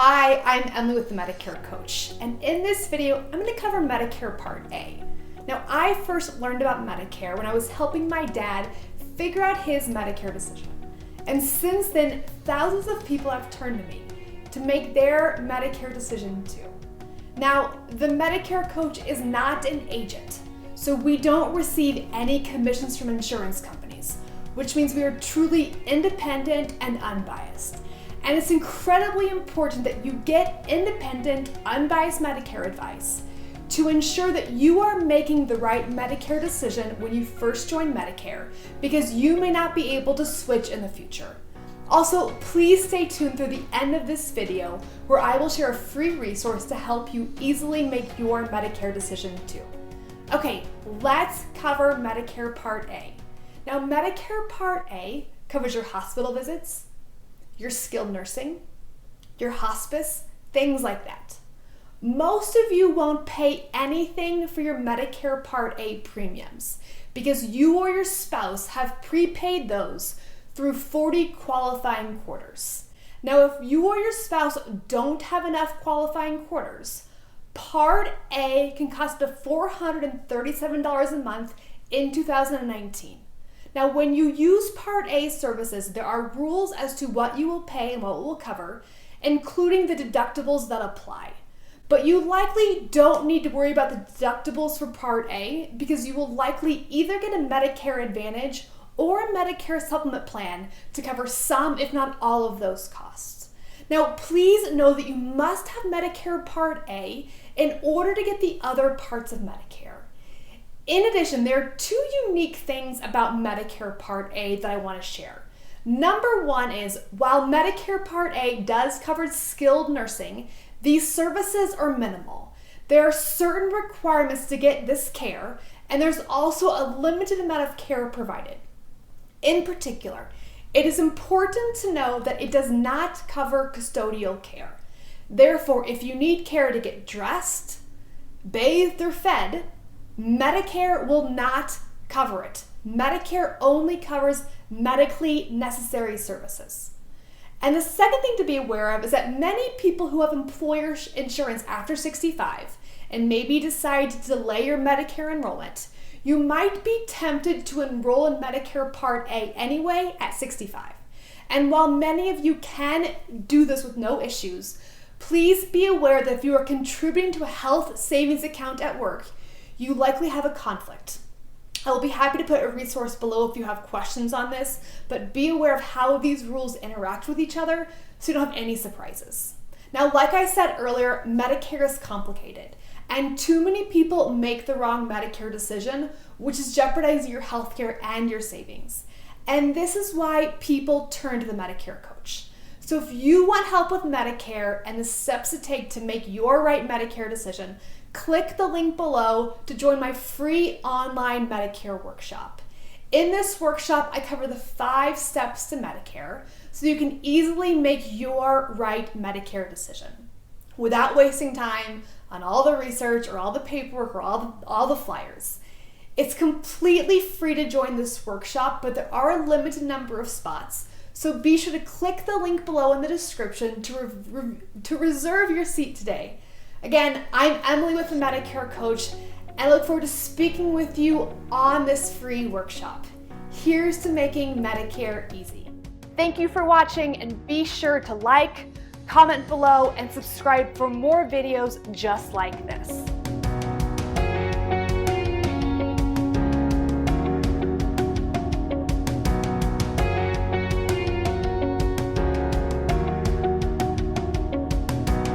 Hi, I'm Emily with the Medicare Coach, and in this video, I'm going to cover Medicare Part A. Now, I first learned about Medicare when I was helping my dad figure out his Medicare decision. And since then, thousands of people have turned to me to make their Medicare decision too. Now, the Medicare Coach is not an agent, so we don't receive any commissions from insurance companies, which means we are truly independent and unbiased. And it's incredibly important that you get independent, unbiased Medicare advice to ensure that you are making the right Medicare decision when you first join Medicare, because you may not be able to switch in the future. Also, please stay tuned through the end of this video where I will share a free resource to help you easily make your Medicare decision too. Okay, let's cover Medicare Part A. Now, Medicare Part A covers your hospital visits, your skilled nursing, your hospice, things like that. Most of you won't pay anything for your Medicare Part A premiums because you or your spouse have prepaid those through 40 qualifying quarters. Now, if you or your spouse don't have enough qualifying quarters, Part A can cost up to $437 a month in 2019. Now, when you use Part A services, there are rules as to what you will pay and what it will cover, including the deductibles that apply. But you likely don't need to worry about the deductibles for Part A because you will likely either get a Medicare Advantage or a Medicare supplement plan to cover some, if not all, of those costs. Now, please know that you must have Medicare Part A in order to get the other parts of Medicare. In addition, there are two unique things about Medicare Part A that I want to share. Number one is, while Medicare Part A does cover skilled nursing, these services are minimal. There are certain requirements to get this care, and there's also a limited amount of care provided. In particular, it is important to know that it does not cover custodial care. Therefore, if you need care to get dressed, bathed, or fed, Medicare will not cover it. Medicare only covers medically necessary services. And the second thing to be aware of is that many people who have employer insurance after 65 and maybe decide to delay your Medicare enrollment, you might be tempted to enroll in Medicare Part A anyway at 65. And while many of you can do this with no issues, please be aware that if you are contributing to a health savings account at work, you likely have a conflict. I will be happy to put a resource below if you have questions on this, but be aware of how these rules interact with each other so you don't have any surprises. Now, like I said earlier, Medicare is complicated, and too many people make the wrong Medicare decision, which is jeopardizing your healthcare and your savings. And this is why people turn to the Medicare Coach. So if you want help with Medicare and the steps to take to make your right Medicare decision, click the link below to join my free online Medicare workshop. In this workshop, I cover the 5 steps to Medicare so you can easily make your right Medicare decision without wasting time on all the research or all the paperwork or all the flyers. It's completely free to join this workshop, but there are a limited number of spots. So be sure to click the link below in the description to reserve your seat today. Again, I'm Emily with the Medicare Coach, and I look forward to speaking with you on this free workshop. Here's to making Medicare easy. Thank you for watching, and be sure to like, comment below, and subscribe for more videos just like this.